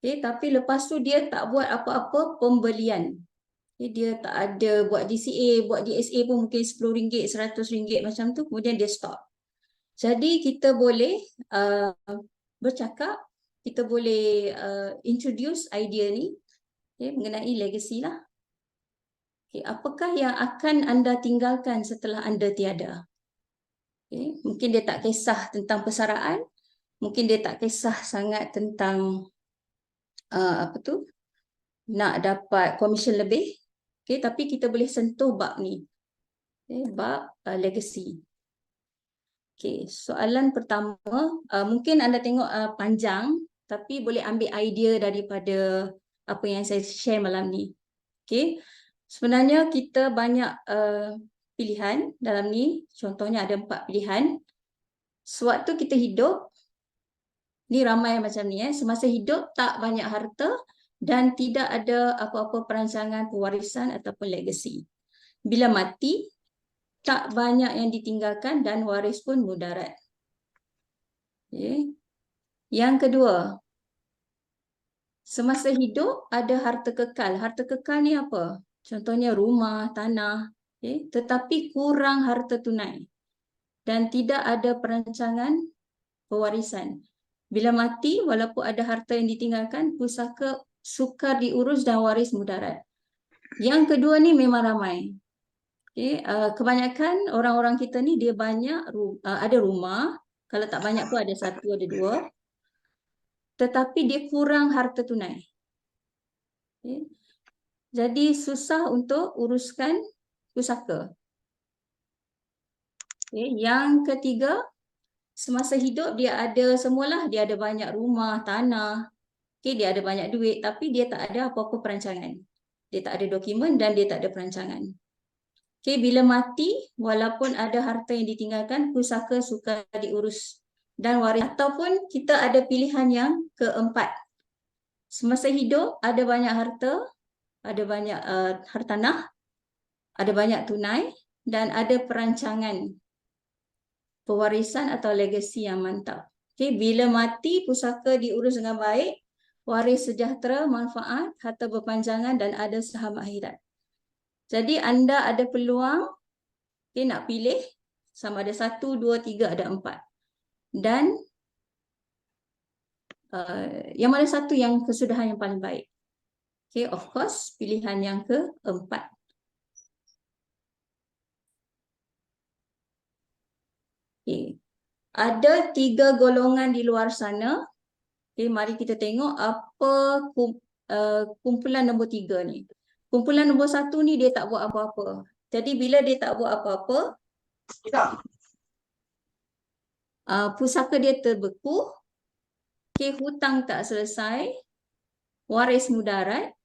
Tapi lepas tu dia tak buat apa-apa pembelian. Dia tak ada buat DCA, buat DSA pun mungkin RM10, RM100 macam tu, kemudian dia stop. Jadi kita boleh bercakap, kita boleh introduce idea ni mengenai legacy lah. Apakah yang akan anda tinggalkan setelah anda tiada? Mungkin dia tak kisah tentang persaraan, mungkin dia tak kisah sangat tentang apa tu, nak dapat komisen lebih. Tapi kita boleh sentuh bab ni, bab legacy. Soalan pertama, mungkin anda tengok panjang, tapi boleh ambil idea daripada apa yang saya share malam ni. Sebenarnya kita banyak pilihan dalam ni. Contohnya ada 4 pilihan. Sewaktu kita hidup, ni ramai macam ni, semasa hidup tak banyak harta dan tidak ada apa-apa perancangan pewarisan ataupun legacy. Bila mati, tak banyak yang ditinggalkan dan waris pun mudarat. Yang kedua, semasa hidup ada harta kekal. Harta kekal ni apa? Contohnya rumah, tanah, tetapi kurang harta tunai dan tidak ada perancangan pewarisan. Bila mati, walaupun ada harta yang ditinggalkan, pusaka sukar diurus dan waris mudarat. Yang kedua ni memang ramai. Kebanyakan orang-orang kita ni dia banyak ada rumah, kalau tak banyak pun ada 1, ada 2, tetapi dia kurang harta tunai. Jadi susah untuk uruskan pusaka. Yang ketiga, semasa hidup dia ada semualah, dia ada banyak rumah, tanah, dia ada banyak duit, tapi dia tak ada apa-apa perancangan. Dia tak ada dokumen dan dia tak ada perancangan. Bila mati, walaupun ada harta yang ditinggalkan, pusaka sukar diurus dan waris. Ataupun kita ada pilihan yang keempat. Semasa hidup ada banyak harta, ada banyak hartanah, ada banyak tunai dan ada perancangan pewarisan atau legasi yang mantap. Bila mati, pusaka diurus dengan baik, waris sejahtera, manfaat, harta berpanjangan dan ada saham akhirat. Jadi anda ada peluang nak pilih sama ada 1, 2, 3, ada 4. Dan yang mana satu yang kesudahan yang paling baik? Of course, pilihan yang keempat. Ada 3 golongan di luar sana. Mari kita tengok apa kumpulan nombor 3 ni. Kumpulan nombor 1 ni dia tak buat apa-apa. Jadi bila dia tak buat apa-apa, pusaka dia terbeku, hutang tak selesai, waris mudarat,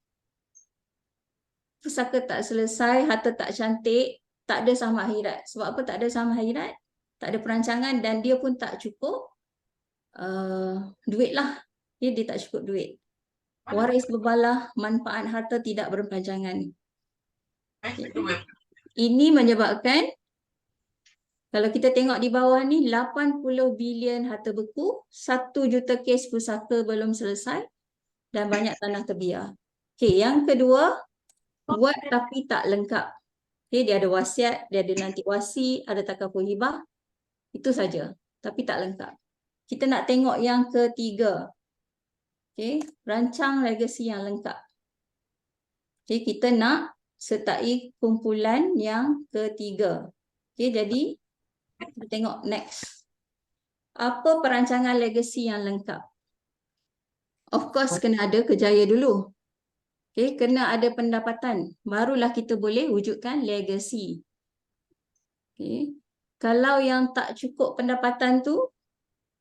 pusaka tak selesai, harta tak cantik, tak ada saham akhirat. Sebab apa tak ada saham akhirat? Tak ada perancangan dan dia pun tak cukup duit lah. Dia tak cukup duit. Waris berbalah, manfaat harta tidak berpanjangan. Ini menyebabkan kalau kita tengok di bawah ni 80 bilion harta beku, 1 juta kes pusaka belum selesai dan banyak tanah terbiar. Yang kedua, buat tapi tak lengkap. Dia ada wasiat, dia ada nanti wasi, ada takaful hibah. Itu saja, tapi tak lengkap. Kita nak tengok yang ketiga. Rancang legasi yang lengkap. Kita nak sertai kumpulan yang ketiga. Jadi kita tengok next. Apa perancangan legasi yang lengkap? Of course kena ada kejaya dulu. Kena ada pendapatan. Barulah kita boleh wujudkan legasi. Kalau yang tak cukup pendapatan tu,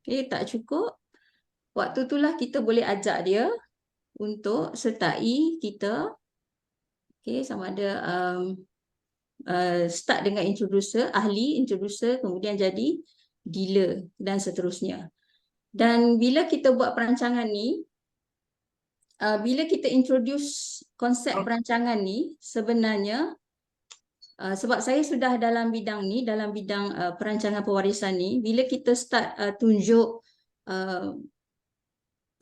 tak cukup, waktu itulah kita boleh ajak dia untuk sertai kita. Sama ada start dengan introducer, ahli introducer, kemudian jadi dealer dan seterusnya. Dan bila kita buat perancangan ni, bila kita introduce konsep perancangan ni, sebenarnya sebab saya sudah dalam bidang ni, dalam bidang perancangan pewarisan ni, bila kita start tunjuk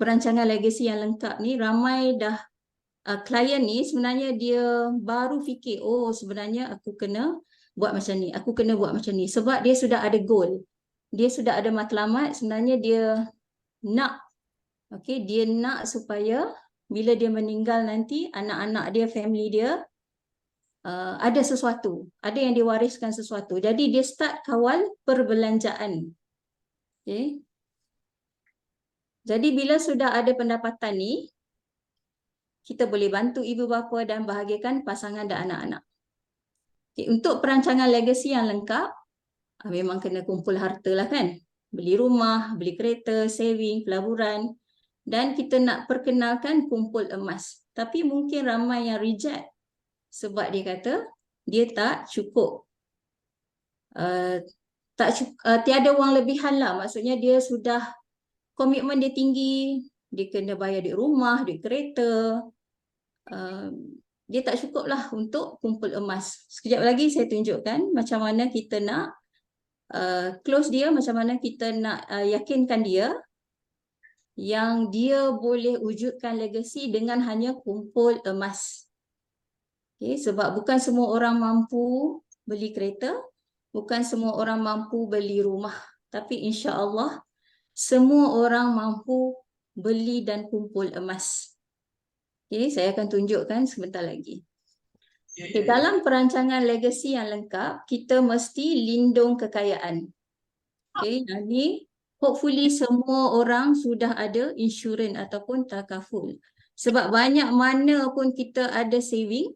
perancangan legacy yang lengkap ni, ramai dah klien ni sebenarnya dia baru fikir, oh sebenarnya aku kena buat macam ni, aku kena buat macam ni. Sebab dia sudah ada goal, dia sudah ada matlamat, sebenarnya dia nak, dia nak supaya bila dia meninggal nanti, anak-anak dia, family dia ada sesuatu, ada yang diwariskan sesuatu. Jadi dia start kawal perbelanjaan. Okay. Jadi bila sudah ada pendapatan ni, kita boleh bantu ibu bapa dan bahagikan pasangan dan anak-anak. Okay. Untuk perancangan legacy yang lengkap, memang kena kumpul harta lah kan. Beli rumah, beli kereta, saving, pelaburan. Dan kita nak perkenalkan kumpul emas. Tapi mungkin ramai yang reject. Sebab dia kata, dia tak cukup. Tiada wang lebihan lah. Maksudnya dia sudah, komitmen dia tinggi. Dia kena bayar duit rumah, duit kereta. Dia tak cukup lah untuk kumpul emas. Sekejap lagi saya tunjukkan macam mana kita nak close dia, macam mana kita nak yakinkan dia yang dia boleh wujudkan legacy dengan hanya kumpul emas. Okay, sebab bukan semua orang mampu beli kereta, bukan semua orang mampu beli rumah, tapi insya-Allah semua orang mampu beli dan kumpul emas. Okay, saya akan tunjukkan sebentar lagi. Okay, dalam perancangan legacy yang lengkap, kita mesti lindung kekayaan. Okay, ini hopefully semua orang sudah ada insurans ataupun takaful. Sebab banyak mana pun kita ada saving,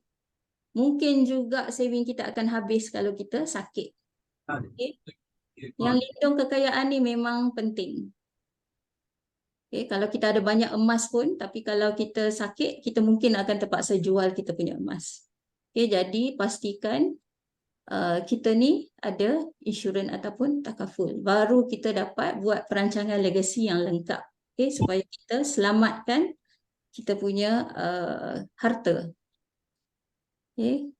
mungkin juga saving kita akan habis kalau kita sakit. Okay. Yang lindung kekayaan ni memang penting. Okay, kalau kita ada banyak emas pun, tapi kalau kita sakit, kita mungkin akan terpaksa jual kita punya emas. Okay, jadi pastikan kita ni ada insurans ataupun takaful. Baru kita dapat buat perancangan legacy yang lengkap. Okay, supaya kita selamatkan kita punya harta. Okay.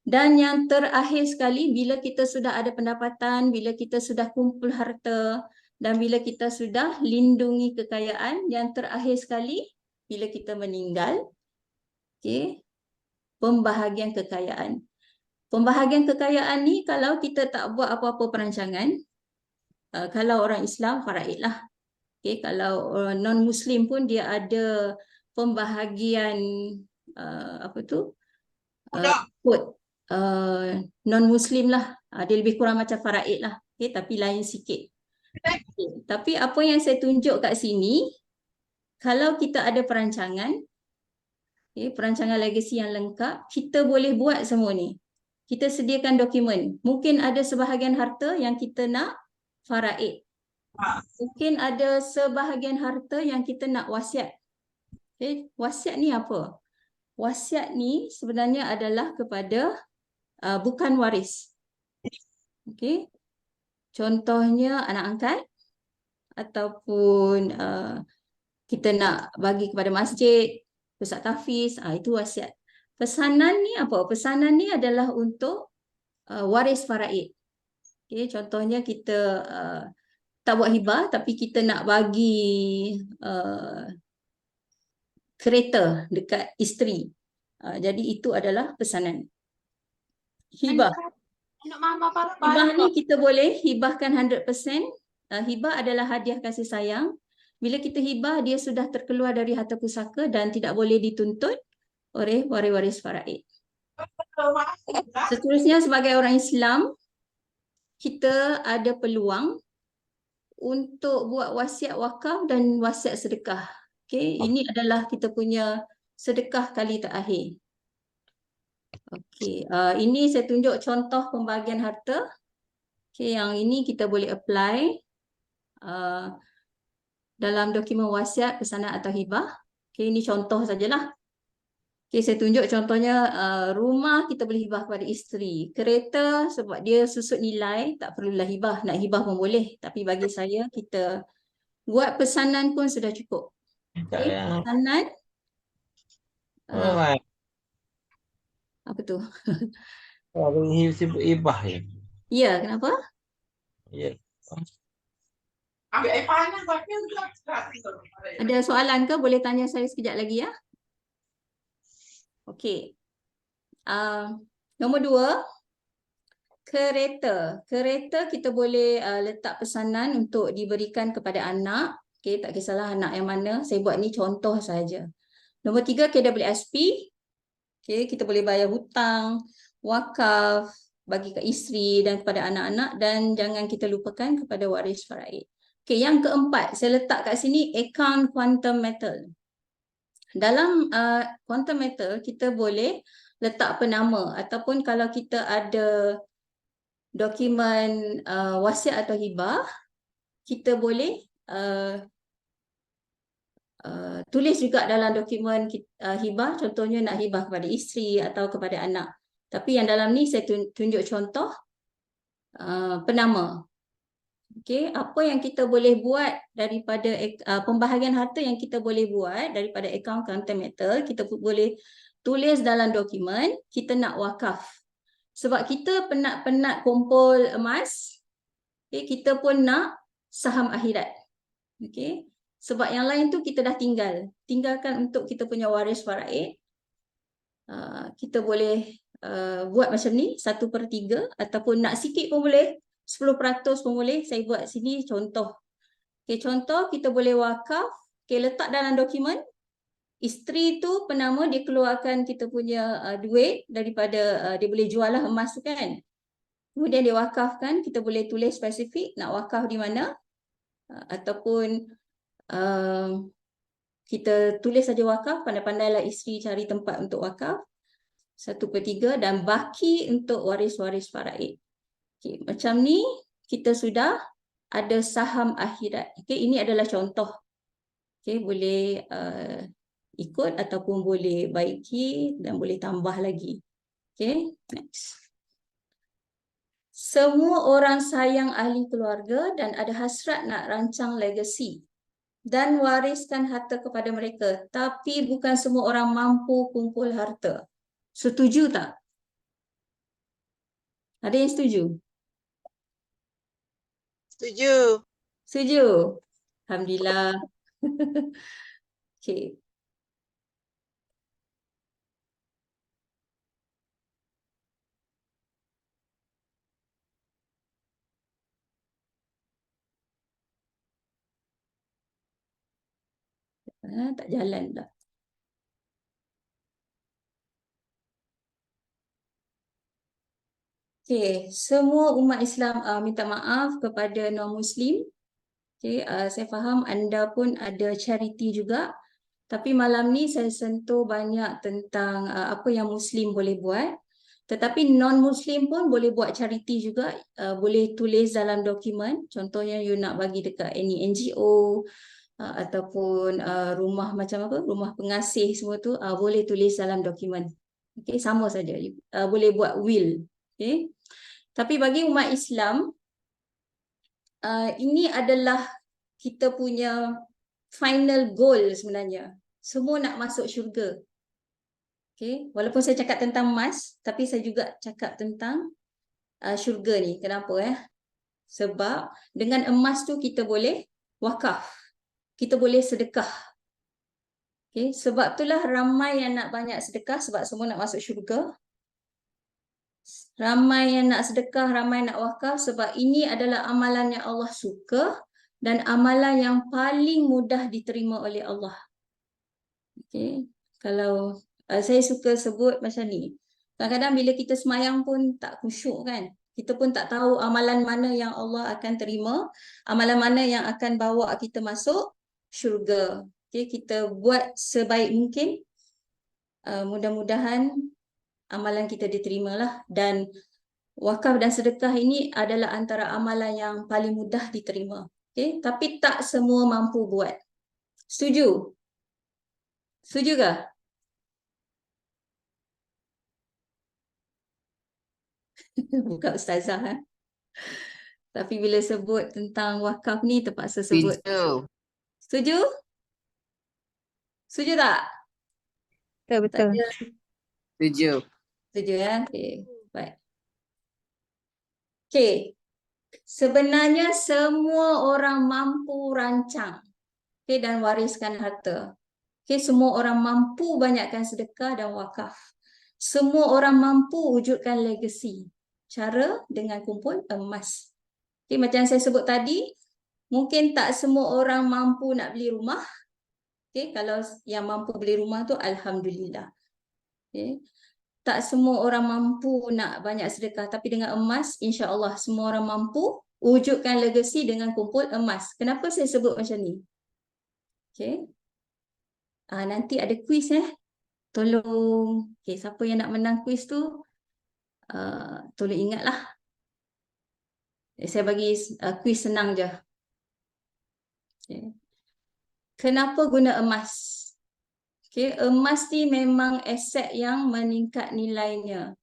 Dan yang terakhir sekali, bila kita sudah ada pendapatan, bila kita sudah kumpul harta, dan bila kita sudah lindungi kekayaan, yang terakhir sekali, bila kita meninggal, okay, pembahagian kekayaan. Pembahagian kekayaan ni kalau kita tak buat apa-apa perancangan, kalau orang Islam faraid lah. Okay, kalau non-Muslim pun dia ada pembahagian non-Muslim lah. Dia lebih kurang macam faraid lah. Okay, tapi lain sikit. Okay, tapi apa yang saya tunjuk kat sini, kalau kita ada perancangan, perancangan legacy yang lengkap, kita boleh buat semua ni. Kita sediakan dokumen. Mungkin ada sebahagian harta yang kita nak faraid. Mungkin ada sebahagian harta yang kita nak wasiat. Okay. Wasiat ni apa? Wasiat ni sebenarnya adalah kepada bukan waris. Okay. Contohnya anak angkat ataupun kita nak bagi kepada masjid, pusat tahfiz, itu wasiat. Pesanan ni apa? Pesanan ni adalah untuk waris faraid. Okay, contohnya kita tak buat hibah tapi kita nak bagi kereta dekat isteri. Jadi itu adalah pesanan. Hibah. Hibah ni kita boleh hibahkan 100%. Hibah adalah hadiah kasih sayang. Bila kita hibah, dia sudah terkeluar dari harta pusaka dan tidak boleh dituntut oleh waris-waris faraid. Seterusnya, sebagai orang Islam, kita ada peluang untuk buat wasiat wakaf dan wasiat sedekah. Okay, ini adalah kita punya sedekah kali terakhir. Okay, ini saya tunjuk contoh pembahagian harta. Okay, yang ini kita boleh apply dalam dokumen wasiat, pesanan atau hibah. Okay, ini contoh sajalah. Okay, saya tunjuk contohnya rumah kita boleh hibah kepada isteri. Kereta sebab dia susut nilai, tak perlulah hibah. Nak hibah pun boleh. Tapi bagi saya, kita buat pesanan pun sudah cukup. Okay, pesanan. Apa tu? Hibah ya? Ya, kenapa? Ya. Ada soalan ke? Boleh tanya saya sekejap lagi ya. Okey. Nombor 2, kereta. Kereta kita boleh letak pesanan untuk diberikan kepada anak. Okey, tak kisahlah anak yang mana. Saya buat ni contoh saja. Nombor 3, KWSP. Okey, kita boleh bayar hutang, wakaf, bagi ke isteri dan kepada anak-anak, dan jangan kita lupakan kepada waris faraid. Okey, yang keempat, saya letak kat sini account quantum metal. Dalam quantum metal kita boleh letak penama, ataupun kalau kita ada dokumen wasiat atau hibah, kita boleh tulis juga dalam dokumen hibah, contohnya nak hibah kepada isteri atau kepada anak. Tapi yang dalam ni saya tunjuk contoh penama. Okey, apa yang kita boleh buat daripada pembahagian harta yang kita boleh buat daripada akaun quantum metal, kita boleh tulis dalam dokumen kita nak wakaf. Sebab kita penat-penat kumpul emas, okay, kita pun nak saham akhirat. Okay. Sebab yang lain tu kita dah tinggalkan untuk kita punya waris faraid. Kita boleh buat macam ni 1/3 ataupun nak sikit pun boleh, 10% pun boleh. Saya buat sini contoh. Okay, contoh kita boleh wakaf, okay, letak dalam dokumen. Isteri tu penama dia keluarkan kita punya duit daripada dia boleh jual lah emas tu kan. Kemudian dia wakafkan, kita boleh tulis spesifik nak wakaf di mana, ataupun kita tulis saja wakaf, pandai-pandailah isteri cari tempat untuk wakaf 1/3 dan baki untuk waris-waris faraid. Okay, macam ni kita sudah ada saham akhirat. Okay, ini adalah contoh. Okay, boleh ikut ataupun boleh baiki dan boleh tambah lagi. Okay, next. Semua orang sayang ahli keluarga dan ada hasrat nak rancang legasi dan wariskan harta kepada mereka. Tapi bukan semua orang mampu kumpul harta. Setuju tak? Ada yang setuju? Setuju. Setuju? Alhamdulillah. Okay. Tak jalan dah. Okay, semua umat Islam minta maaf kepada non-Muslim. Okay, saya faham anda pun ada charity juga. Tapi malam ni saya sentuh banyak tentang apa yang Muslim boleh buat. Tetapi non-Muslim pun boleh buat charity juga. Boleh tulis dalam dokumen. Contohnya you nak bagi dekat any NGO ataupun rumah macam apa, rumah pengasih semua tu, boleh tulis dalam dokumen. Okay, sama saja. Boleh buat will. Okay. Tapi bagi umat Islam, ini adalah kita punya final goal sebenarnya. Semua nak masuk syurga. Okay. Walaupun saya cakap tentang emas, tapi saya juga cakap tentang syurga ni. Kenapa? Sebab dengan emas tu kita boleh wakaf. Kita boleh sedekah. Okay. Sebab itulah ramai yang nak banyak sedekah sebab semua nak masuk syurga. Ramai yang nak sedekah, ramai nak wakaf sebab ini adalah amalan yang Allah suka dan amalan yang paling mudah diterima oleh Allah. Okay. Kalau saya suka sebut macam ni. Kadang-kadang bila kita semayang pun tak khusyuk kan. Kita pun tak tahu amalan mana yang Allah akan terima, amalan mana yang akan bawa kita masuk syurga. Okay. Kita buat sebaik mungkin. Mudah-mudahan amalan kita diterimalah, dan wakaf dan sedekah ini adalah antara amalan yang paling mudah diterima. Okay? Tapi tak semua mampu buat. Setuju? Setuju ke? Bukan ustazah. Tapi bila sebut tentang wakaf ni terpaksa sebut. Setuju. Setuju? Setuju tak? Betul. Setuju. Setuju ya? Okay. Baik. Okay. Sebenarnya semua orang mampu rancang, okay, dan wariskan harta. Okay, semua orang mampu banyakkan sedekah dan wakaf. Semua orang mampu wujudkan legasi. Cara dengan kumpul emas. Okay, macam saya sebut tadi, mungkin tak semua orang mampu nak beli rumah. Okay, kalau yang mampu beli rumah tu Alhamdulillah. Okay. Tak semua orang mampu nak banyak sedekah, tapi dengan emas, insya-Allah semua orang mampu wujudkan legasi dengan kumpul emas. Kenapa saya sebut macam ni? Okay. Nanti ada kuis Tolong, okay, siapa yang nak menang kuis tu, tolong ingatlah. Saya bagi kuis senang je. Okay. Kenapa guna emas? Okay, emas ni memang aset yang meningkat nilainya.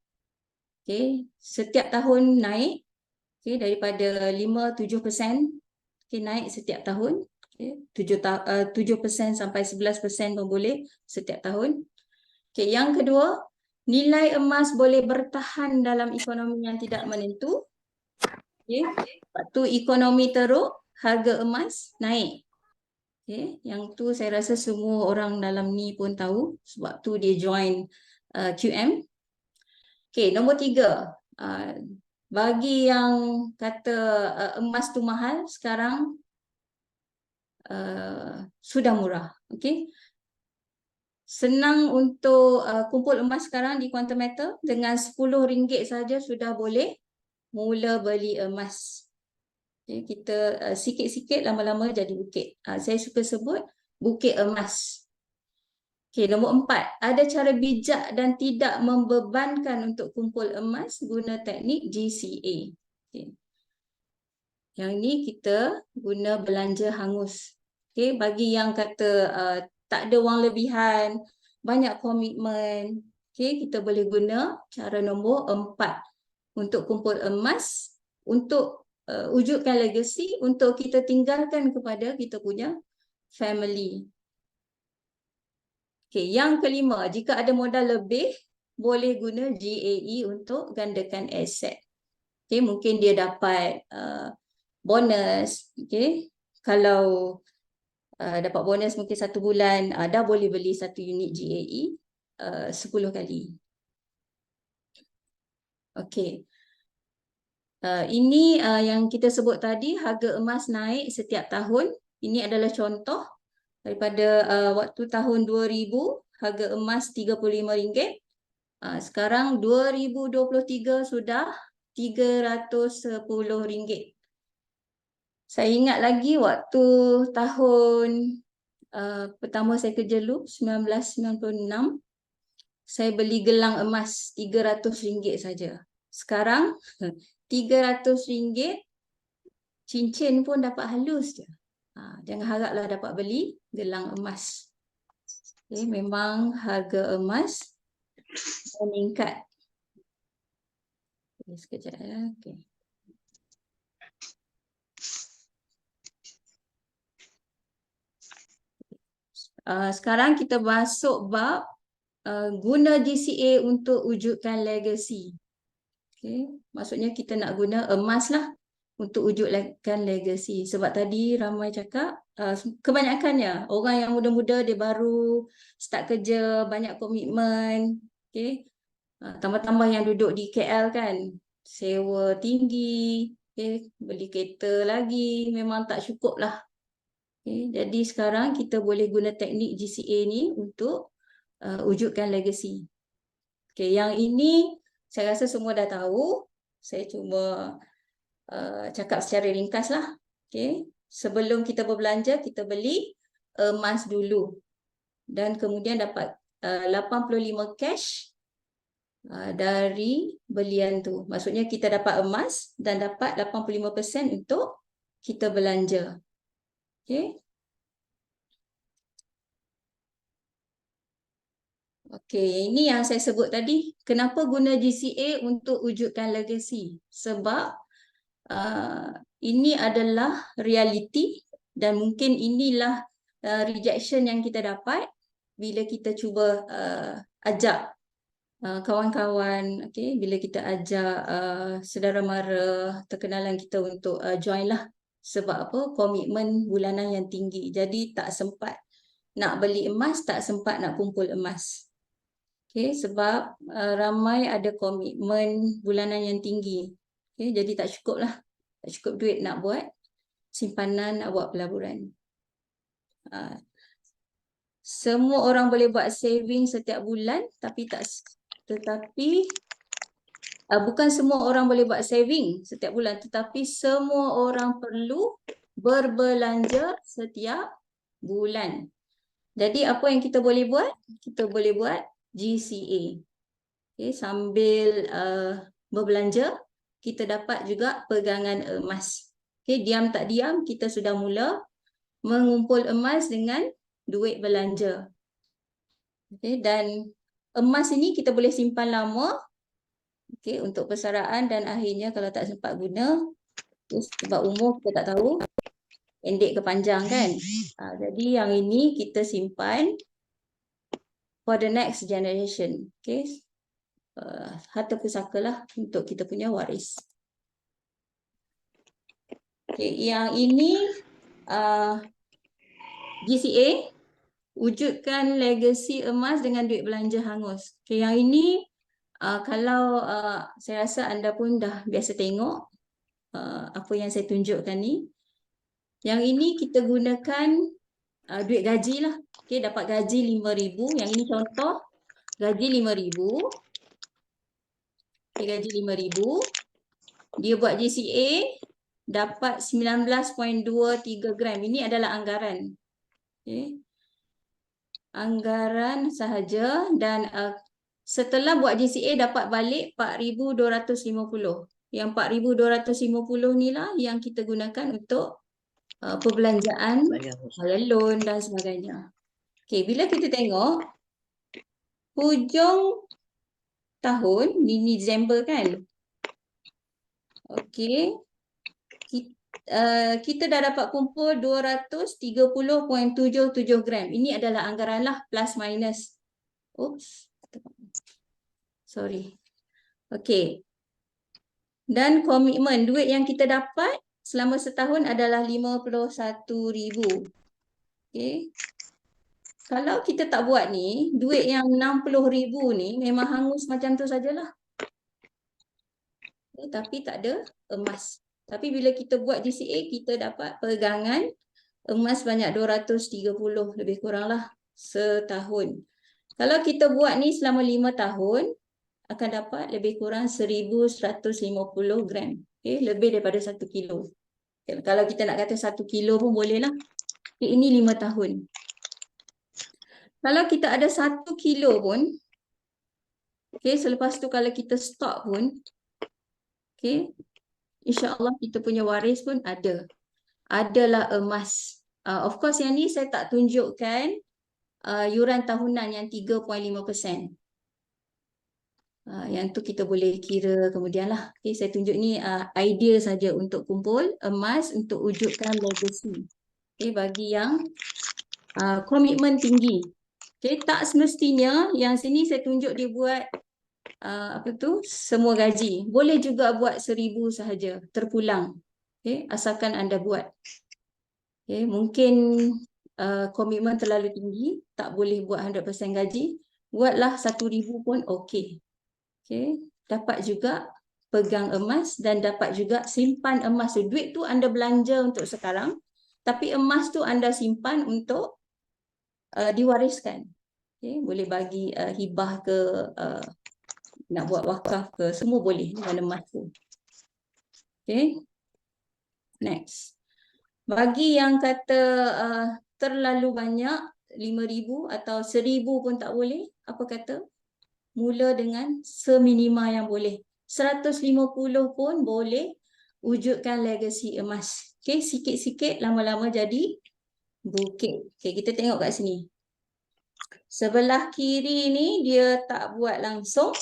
Okay, setiap tahun naik, okay, daripada 5-7%, okay, naik setiap tahun. Okay, 7% sampai 11% pun boleh setiap tahun. Okay, yang kedua, nilai emas boleh bertahan dalam ekonomi yang tidak menentu. Okay, waktu ekonomi teruk, harga emas naik. Okay, yang tu saya rasa semua orang dalam ni pun tahu sebab tu dia join QM. Okay, nombor 3. Bagi yang kata emas tu mahal, sekarang sudah murah. Okay. Senang untuk kumpul emas sekarang di Quantum Metal. Dengan RM10 saja sudah boleh mula beli emas. Okay, kita sikit-sikit lama-lama jadi bukit. Saya suka sebut bukit emas. Okay, nombor 4. Ada cara bijak dan tidak membebankan untuk kumpul emas guna teknik GCA. Okay. Yang ni kita guna belanja hangus. Okay, bagi yang kata tak ada wang lebihan, banyak komitmen, okay, kita boleh guna cara nombor 4 untuk kumpul emas, untuk wujudkan legasi, untuk kita tinggalkan kepada kita punya family. Okay, yang kelima, jika ada modal lebih, boleh guna GAE untuk gandakan aset. Okay, mungkin dia dapat bonus. Okay, kalau dapat bonus mungkin 1 bulan, dah boleh beli 1 unit GAE 10 kali. Okay. Ini yang kita sebut tadi, harga emas naik setiap tahun. Ini adalah contoh daripada waktu tahun 2000, harga emas RM35. Sekarang 2023 sudah RM310. Saya ingat lagi waktu tahun pertama saya kerja dulu, 1996, saya beli gelang emas RM300 saja. Sekarang RM300, cincin pun dapat halus je. Jangan haraplah dapat beli gelang emas. Okay, memang harga emas meningkat. Okay, sekejap ya. Okay. Sekarang kita masuk bab guna GCA untuk wujudkan legasi. Okay. Maksudnya kita nak guna emas lah untuk wujudkan legasi. Sebab tadi ramai cakap, kebanyakannya orang yang muda-muda dia baru start kerja, banyak komitmen. Okay. Tambah-tambah yang duduk di KL kan, sewa tinggi, okay. Beli kereta lagi, memang tak cukup lah. Okay. Jadi sekarang kita boleh guna teknik GCA ni untuk wujudkan legasi. Okay. Yang ini saya rasa semua dah tahu. Saya cuma cakap secara ringkas lah. Okay. Sebelum kita berbelanja, kita beli emas dulu. Dan kemudian dapat 85 cash dari belian tu. Maksudnya kita dapat emas dan dapat 85% untuk kita belanja. Okay. Okay, ini yang saya sebut tadi. Kenapa guna GCA untuk wujudkan legasi? Sebab ini adalah realiti dan mungkin inilah rejection yang kita dapat bila kita cuba ajak kawan-kawan, okay, bila kita ajak saudara mara, terkenalan kita untuk join lah. Sebab apa? Komitmen bulanan yang tinggi. Jadi tak sempat nak beli emas, tak sempat nak kumpul emas. Okay, sebab ramai ada komitmen bulanan yang tinggi. Okay, jadi tak cukup lah. Tak cukup duit nak buat simpanan, nak buat pelaburan. Semua orang boleh buat saving setiap bulan, tetapi bukan semua orang boleh buat saving setiap bulan, tetapi semua orang perlu berbelanja setiap bulan. Jadi apa yang kita boleh buat? Kita boleh buat GCA. Okay, sambil berbelanja, kita dapat juga pegangan emas. Okay, diam tak diam, kita sudah mula mengumpul emas dengan duit belanja. Okay, dan emas ini kita boleh simpan lama, okay, untuk persaraan, dan akhirnya kalau tak sempat guna, sebab umur kita tak tahu pendek ke panjang kan. Jadi yang ini kita simpan for the next generation. Okay, harta pusaka lah untuk kita punya waris. Okay, yang ini GCA, wujudkan legasi emas dengan duit belanja hangus. Okay, yang ini kalau saya rasa anda pun dah biasa tengok apa yang saya tunjukkan ni. Yang ini kita gunakan duit gaji lah. Okay, dapat gaji 5,000. Yang ini contoh gaji 5,000. Okay, gaji 5,000. Dia buat GCA dapat 19.23 gram. Ini adalah anggaran. Okay. Anggaran sahaja, dan setelah buat GCA dapat balik 4,250. Yang 4,250 ni lah yang kita gunakan untuk perbelanjaan, loan dan sebagainya. Okay, bila kita tengok hujung tahun, ni Disember kan? Okay, kita dah dapat kumpul 230.77 gram. Ini adalah anggaran lah, plus minus. Oops. Sorry. Okay. Dan komitmen duit yang kita dapat selama setahun adalah 51,000. Okay. Kalau kita tak buat ni, duit yang 60,000 ni memang hangus macam tu sajalah. Okay, tapi tak ada emas. Tapi bila kita buat GCA, kita dapat pegangan emas banyak 230 lebih kurang lah setahun. Kalau kita buat ni selama 5 tahun, akan dapat lebih kurang 1,150 gram. Okay, lebih daripada 1 kilo. Okay, kalau kita nak kata 1 kilo pun boleh lah. Okay, ini 5 tahun. Kalau kita ada 1 kilo pun, okay, selepas tu kalau kita stop pun, okay, InsyaAllah kita punya waris pun ada. Adalah emas. Of course yang ni saya tak tunjukkan yuran tahunan yang 3.5%. Yang tu kita boleh kira kemudian lah. Okay, saya tunjuk ni idea saja untuk kumpul emas untuk wujudkan legacy. Okay, bagi yang komitmen tinggi. Okay, tak semestinya yang sini saya tunjuk dia buat semua gaji. Boleh juga buat 1,000 sahaja, terpulang. Okay, asalkan anda buat. Okay, mungkin komitmen terlalu tinggi, tak boleh buat 100% gaji. Buatlah 1,000 pun okey. Okay, dapat juga pegang emas dan dapat juga simpan emas. So, duit tu anda belanja untuk sekarang, tapi emas tu anda simpan untuk diwariskan. Okay, boleh bagi hibah ke, nak buat wakaf ke, semua boleh dengan emas tu. Okay, next. Bagi yang kata terlalu banyak, 5,000 atau 1,000 pun tak boleh, apa kata? Mula dengan seminima yang boleh. 150 pun boleh wujudkan legasi emas. Okay, sikit-sikit lama-lama jadi bukit. Okay, kita tengok kat sini. Sebelah kiri ni dia tak buat langsung.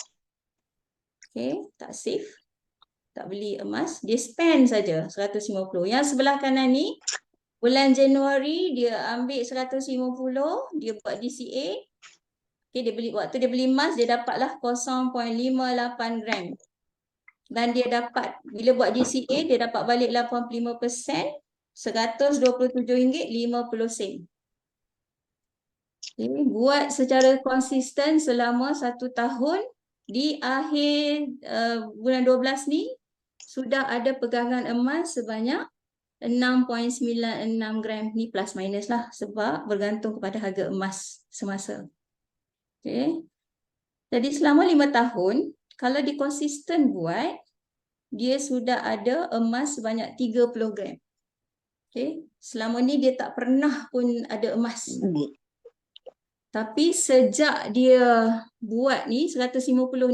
Okay, tak save. Tak beli emas. Dia spend saja 150. Yang sebelah kanan ni, bulan Januari dia ambil 150. Dia buat DCA. Okay, waktu dia beli emas, dia dapatlah 0.58 gram. Dan dia dapat, bila buat GCA, dia dapat balik 85%, RM127.50. Okay, buat secara konsisten selama 1 tahun. Di akhir bulan 12 ni, sudah ada pegangan emas sebanyak 6.96 gram. Ni plus minus lah sebab bergantung kepada harga emas semasa. Okay. Jadi selama 5 tahun, kalau dikonsisten buat, dia sudah ada emas sebanyak 30 gram. Okay. Selama ni dia tak pernah pun ada emas. Tapi sejak dia buat ni, 150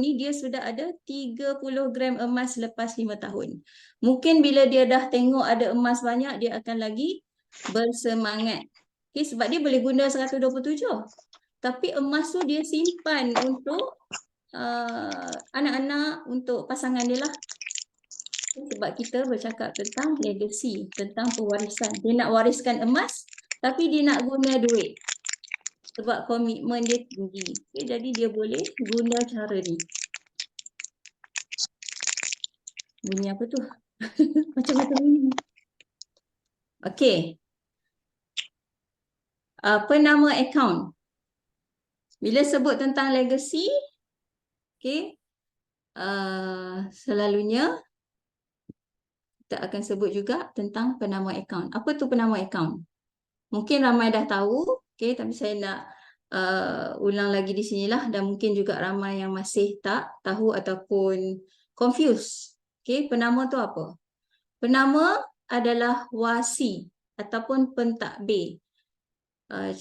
ni, dia sudah ada 30 gram emas lepas 5 tahun. Mungkin bila dia dah tengok ada emas banyak, dia akan lagi bersemangat. Okay, sebab dia boleh guna 127. Tapi emas tu dia simpan untuk anak-anak, untuk pasangan dia lah. Sebab kita bercakap tentang legacy, tentang pewarisan. Dia nak wariskan emas, tapi dia nak guna duit. Sebab komitmen dia tinggi. Okay, jadi dia boleh guna cara ni. Bunyi apa tu? Macam-macam bunyi. Okey. Penama akaun. Bila sebut tentang legacy, okay, selalunya kita akan sebut juga tentang penama akaun. Apa tu penama akaun? Mungkin ramai dah tahu, okay, tapi saya nak ulang lagi di sinilah, dan mungkin juga ramai yang masih tak tahu ataupun confused. Okay, penama tu apa? Penama adalah wasi ataupun pentadbir.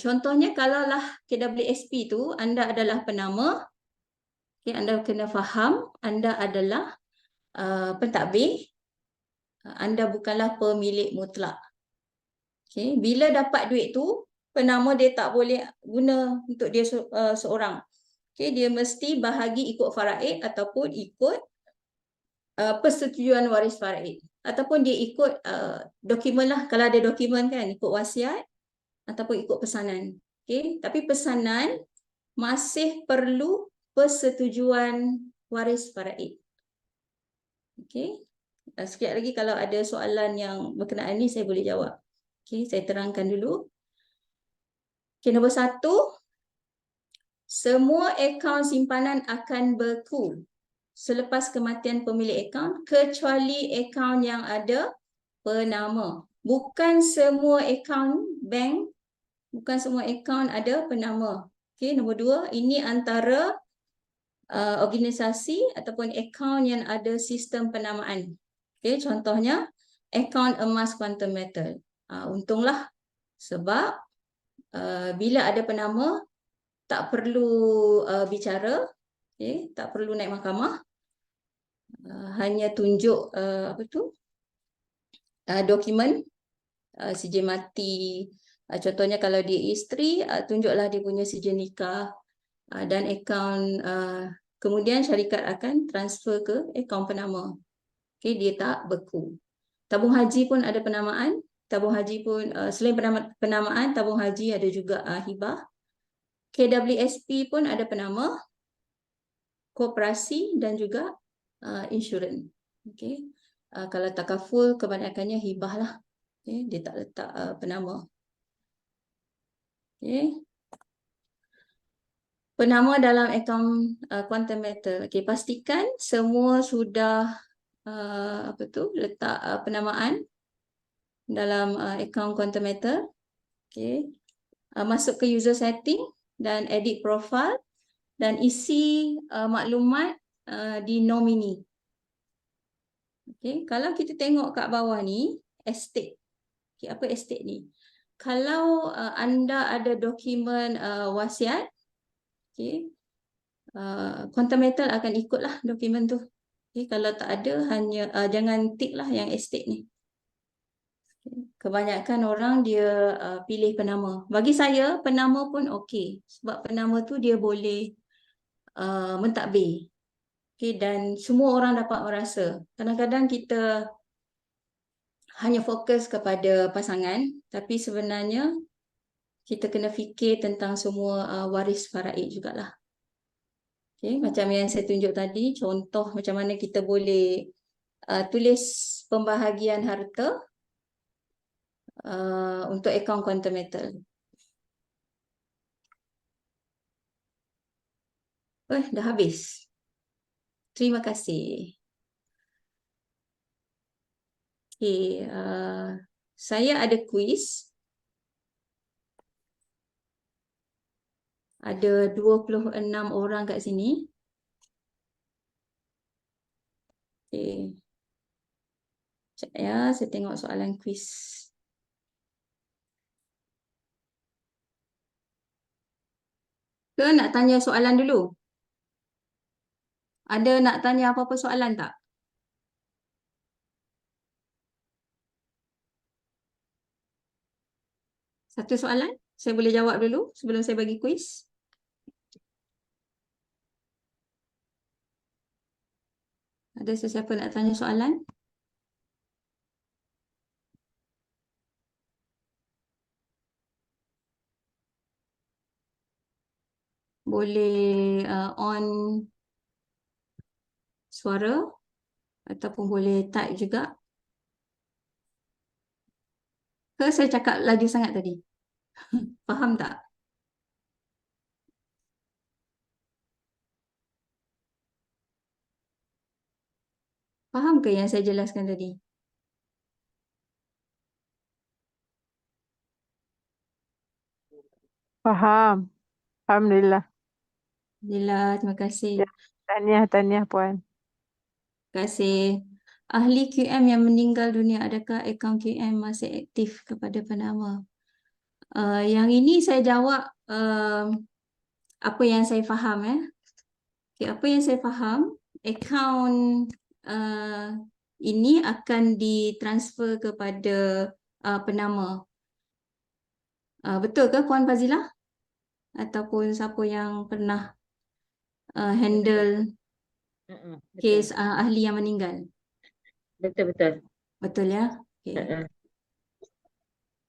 Contohnya kalaulah KWSP tu, anda adalah penama, okay, anda kena faham anda adalah pentadbir, anda bukanlah pemilik mutlak. Okay, bila dapat duit tu, penama dia tak boleh guna untuk dia seorang. Okay, dia mesti bahagi ikut faraid ataupun ikut persetujuan waris faraid. Ataupun dia ikut dokumen lah. Kalau ada dokumen kan, ikut wasiat ataupun ikut pesanan. Okay, tapi pesanan masih perlu persetujuan waris faraid. Okay, sekejap lagi kalau ada soalan yang berkenaan ni, saya boleh jawab. Okay, saya terangkan dulu. Okay, nombor 1, semua akaun simpanan akan berku selepas kematian pemilik akaun, kecuali akaun yang ada penama. Bukan semua akaun bank, bukan semua akaun ada penama. Okay, nombor 2, ini antara organisasi ataupun akaun yang ada sistem penamaan. Okay, contohnya akaun emas Quantum Metal. Untunglah sebab bila ada penama, tak perlu bicara, okay, tak perlu naik mahkamah, hanya tunjuk dokumen, sijil mati. Contohnya kalau dia isteri, tunjuklah dia punya sijil nikah, dan akaun, kemudian syarikat akan transfer ke akaun penama. Okay, dia tak beku. Tabung haji pun ada penamaan. Tabung haji pun, selain penamaan, tabung haji ada juga hibah. KWSP pun ada penama, koperasi dan juga insurans. Okay. Kalau takaful, kebanyakannya hibah lah. Okay. Dia tak letak penama. Okay. Penama dalam akaun Quantum Metal. Okay. Pastikan semua sudah letak penamaan dalam akaun Quantum Metal. Okay. Masuk ke user setting dan edit profile dan isi maklumat di nomini. Okay. Kalau kita tengok kat bawah ni, estate. Okay. Apa estate ni? Kalau anda ada dokumen wasiat, okay, Quantum Metal akan ikutlah dokumen tu. Okay. Kalau tak ada, hanya jangan tick lah yang estate ni. Kebanyakan orang dia pilih penama. Bagi saya, penama pun okey. Sebab penama tu dia boleh mentadbir. Okay, dan semua orang dapat merasa. Kadang-kadang kita hanya fokus kepada pasangan, tapi sebenarnya kita kena fikir tentang semua waris faraid jugalah. Okay, macam yang saya tunjuk tadi, contoh macam mana kita boleh tulis pembahagian harta untuk akaun quantum metal. Dah habis. Terima kasih. Okay, saya ada kuis. Ada 26 orang kat sini. Okay. Sekejap ya, saya tengok soalan kuis. Ke nak tanya soalan dulu? Ada nak tanya apa-apa soalan tak? Satu soalan? Saya boleh jawab dulu sebelum saya bagi kuis. Ada sesiapa nak tanya soalan? Boleh on suara ataupun boleh type juga. Ke saya cakap laju sangat tadi? Faham tak? Faham ke yang saya jelaskan tadi? Faham. Alhamdulillah. Alhamdulillah, terima kasih. Ya, tahniah Puan. Terima kasih. Ahli QM yang meninggal dunia, adakah akaun QM masih aktif kepada penama? Yang ini saya jawab apa yang saya faham. Okay, apa yang saya faham, akaun ini akan ditransfer kepada penama. Betul ke Puan Fazilah? Ataupun siapa yang pernah handle kes ahli yang meninggal? Betul. Betul ya? Okay.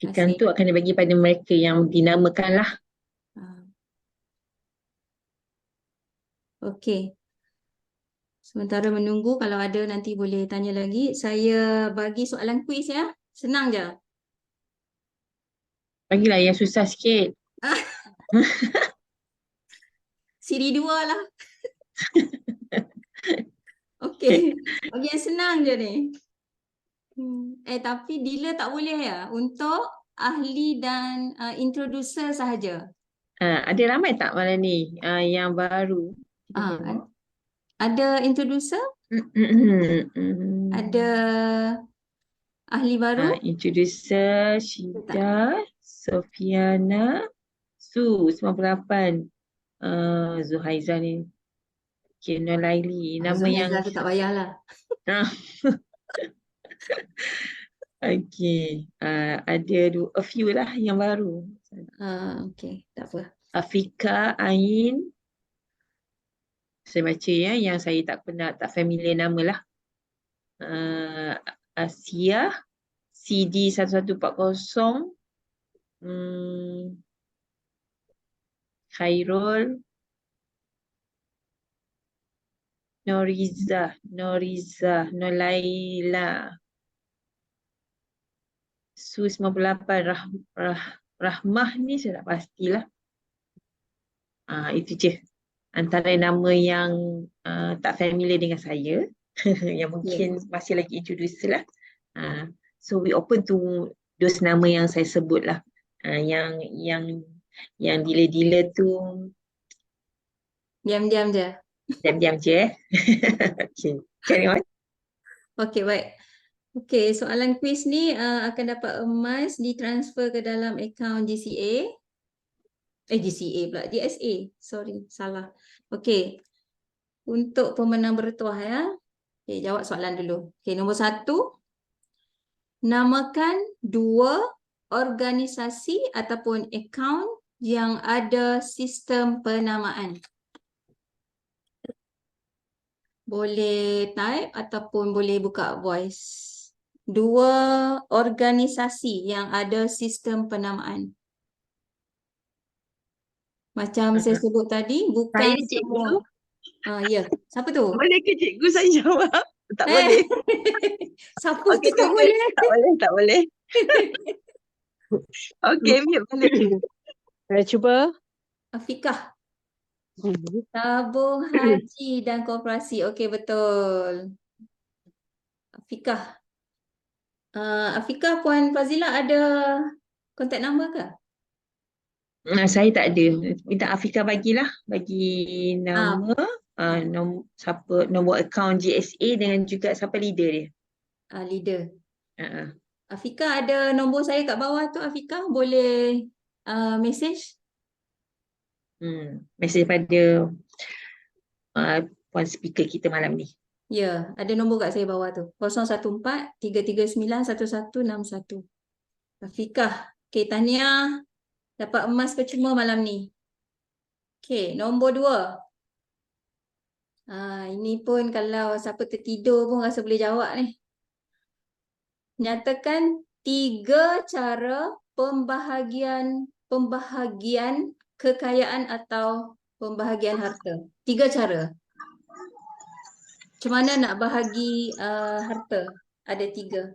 Ikan tu akan dibagi pada mereka yang dinamakan lah. Okey. Sementara menunggu, kalau ada nanti boleh tanya lagi. Saya bagi soalan kuis ya. Senang je. Bagilah yang susah sikit. Siri 2 lah. Okey. Bagi yang senang je ni. Tapi dealer tak boleh ya. Untuk ahli dan introducer sahaja. Ada ramai tak malam ni yang baru? Ada introducer? Ada ahli baru? Introducer Syida, Sofiana, Su 98, Zuhaiza ni, Kino Laili, nama yang Zuhaiza tu tak payahlah. Okay, ada a few lah yang baru. Okay, tak apa. Afika, Ain, saya baca ya, yang saya tak familiar nama lah. Asia, CD 1140, Khairul, Noriza, Nolaila, Su 98, Rahmah ni saya tak pastilah. Itu je antara nama yang tak familiar dengan saya. Yang mungkin masih lagi introduce lah. So we open to those nama yang saya sebut lah. Yang dealer tu diam-diam je. Diam-diam je. Okay, carry on. Okay, baik. Okay, soalan kuis ni akan dapat emas ditransfer ke dalam akaun GCA. GCA pula, GSA. Sorry, salah. Okay. Untuk pemenang bertuah ya. Okay, jawab soalan dulu. Okay, nombor 1. Namakan 2 organisasi ataupun akaun yang ada sistem penamaan. Boleh type ataupun boleh buka voice. 2 organisasi yang ada sistem penamaan. Macam saya sebut tadi, bukan Saya cikgu, semua. Ya. Siapa tu? boleh ke cikgu saya jawab? Tak Eh, boleh. siapa tu Okey, tak okey. boleh? Tak boleh, tak boleh. Okey, mute balik. Saya cuba. Afikah. Hmm. Tabung haji dan koperasi. Okey, betul. Afikah. Afikah, Puan Fazila ada kontak nombor ke? Saya tak ada. Minta Afika bagilah. Bagi Ah, nama, nombor akaun GSA dengan juga siapa leader dia. Leader. Uh, Afikah ada nombor saya kat bawah tu. Afikah boleh message. mesej pada puan speaker kita malam ni. Ya, ada nombor kat saya bawah tu. 014-339-1161. Afikah. Okey, tahniah. Dapat emas percuma malam ni. Okey, nombor 2. Ini pun kalau siapa tertidur pun rasa boleh jawab ni. Nyatakan 3 cara pembahagian kekayaan atau pembahagian harta. 3 cara. Macam mana nak bahagi harta? Ada 3.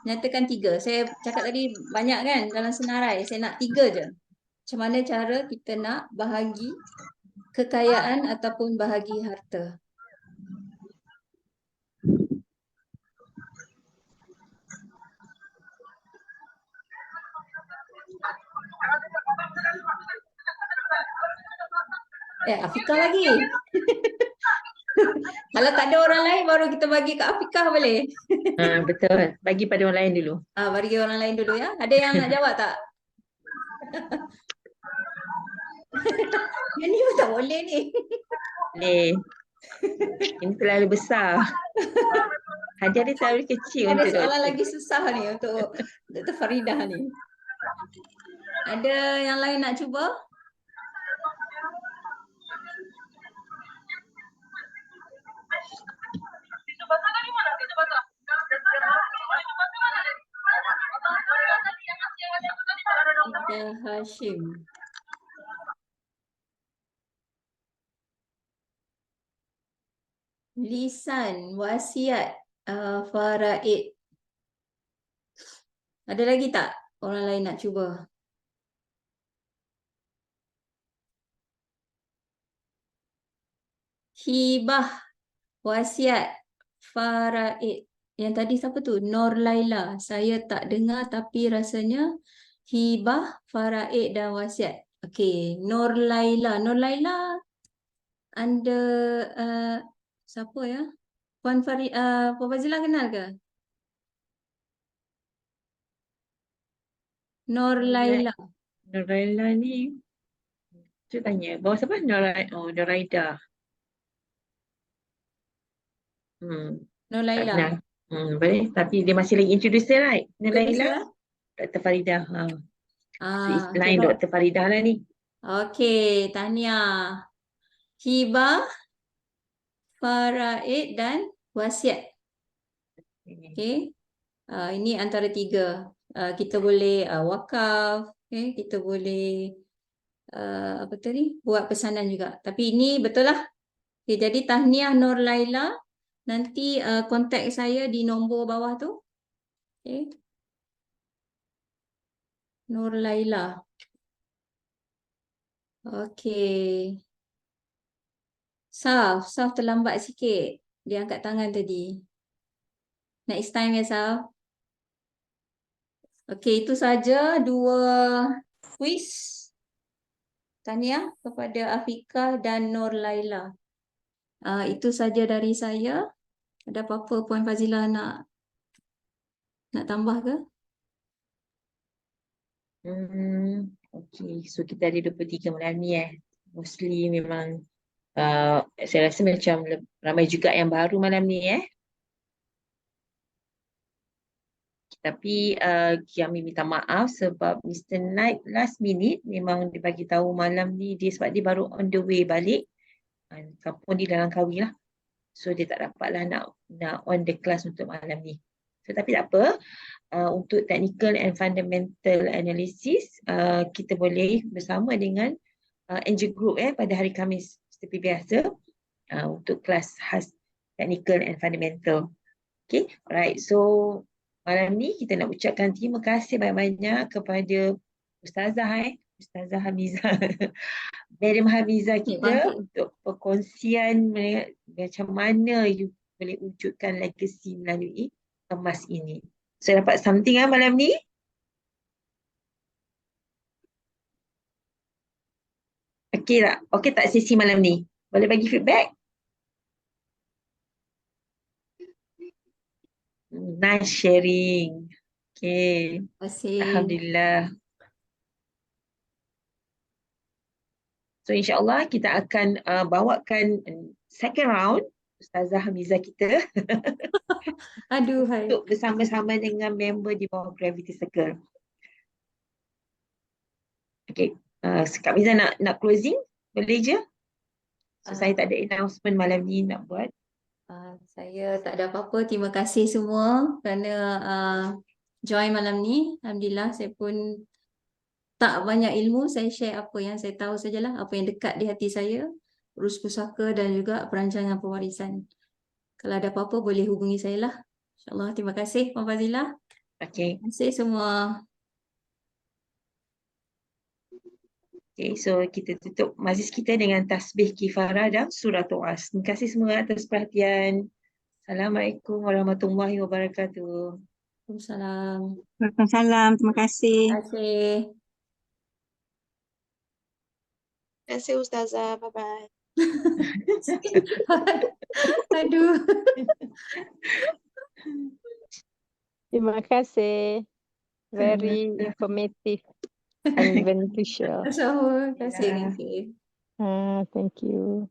Nyatakan 3. Saya cakap tadi banyak kan dalam senarai. Saya nak 3 je. Macam mana cara kita nak bahagi kekayaan ataupun bahagi harta? Afikah lagi. Kalau tak ada orang lain baru kita bagi kat Afikah boleh? Betul. Bagi pada orang lain dulu. Bagi orang lain dulu ya. Ada yang nak jawab tak? Yang ni pun tak boleh ni. Boleh. Ini terlalu besar. Hadiah dia terlalu kecil Ada untuk soalan doktor. lagi susah ni untuk Dr. Faridah ni. Ada yang lain nak cuba? Ida Hashim. Lisan, wasiat, faraid. Ada lagi tak orang lain nak cuba? Hibah, wasiat, faraid. Yang tadi siapa tu? Nur Laila. Saya tak dengar tapi rasanya hibah, faraid dan wasiat. Okey, Nur Laila. Nur Laila anda siapa ya? Puan Fazila kenal ke? Nur Laila. Nur Laila ni, saya tanya, bawa siapa? Nuraida. Nur Tak Laila. kenal. Boleh. Tapi dia masih lagi introducer, right? Nur Laila. Introducer? Dr. Faridah. Lain Okey, Dr. Faridah lah ni. okey, tahniah. Hibah, faraid dan wasiat. Okey. Ini antara 3. Kita boleh wakaf, kita boleh apa tadi? Buat pesanan juga. Tapi ini betul lah. Okay, jadi tahniah Nur Laila. Nanti kontak saya di nombor bawah tu. Okay. Nur Laila. Okey. Saf terlambat sikit. Dia angkat tangan tadi. Next time ya, Saf. Okey, itu saja 2 quiz. Tahniah kepada Afikah dan Nur Laila. Itu saja dari saya. Ada apa-apa Puan Fazila nak tambah ke? Okay, so kita ada 23 malam ni Mostly memang saya rasa macam ramai juga yang baru malam ni Tapi kami minta maaf sebab Mr. Knight last minute memang dia bagi tahu malam ni sebab dia baru on the way balik. Kampung di Langkawi lah. So dia tak dapatlah nak on the class untuk malam ni. So tapi tak apa. untuk technical and fundamental analysis, kita boleh bersama dengan Angel Group pada hari Khamis seperti biasa untuk kelas khas technical and fundamental. Okay, alright. So malam ni kita nak ucapkan terima kasih banyak-banyak kepada Ustazah Ustazah Hamizah, Madam Hamizah kita untuk perkongsian macam mana you boleh wujudkan legacy melalui emas ini. So dapat something malam ni? Okey tak? Okey tak sesi malam ni? Boleh bagi feedback? Nice sharing. Okay. Terima kasih. Alhamdulillah. So insyaAllah kita akan bawakan second round Ustazah Hamizah kita Aduh, hai. untuk bersama-sama dengan member di bawah Gravity Circle. Okay. Kak Hamizah nak closing? Boleh je? So saya tak ada announcement malam ni nak buat. Saya tak ada apa-apa. Terima kasih semua kerana join malam ni. Alhamdulillah saya pun tak banyak ilmu. Saya share apa yang saya tahu sajalah. Apa yang dekat di hati saya. Urus pusaka dan juga perancangan pewarisan. Kalau ada apa-apa boleh hubungi saya lah. InsyaAllah. Terima kasih Puan Fazilah. Okay. Terima kasih semua. Okay, so kita tutup majlis kita dengan tasbih kifarah dan surah Tuas. Terima kasih semua atas perhatian. Assalamualaikum warahmatullahi wabarakatuh. Waalaikumsalam. Waalaikumsalam. Terima kasih. Terima kasih. Terima kasih Ustazah. Bye-bye. Aduh. Terima kasih. Very informative and beneficial. Terima kasih. Thank you.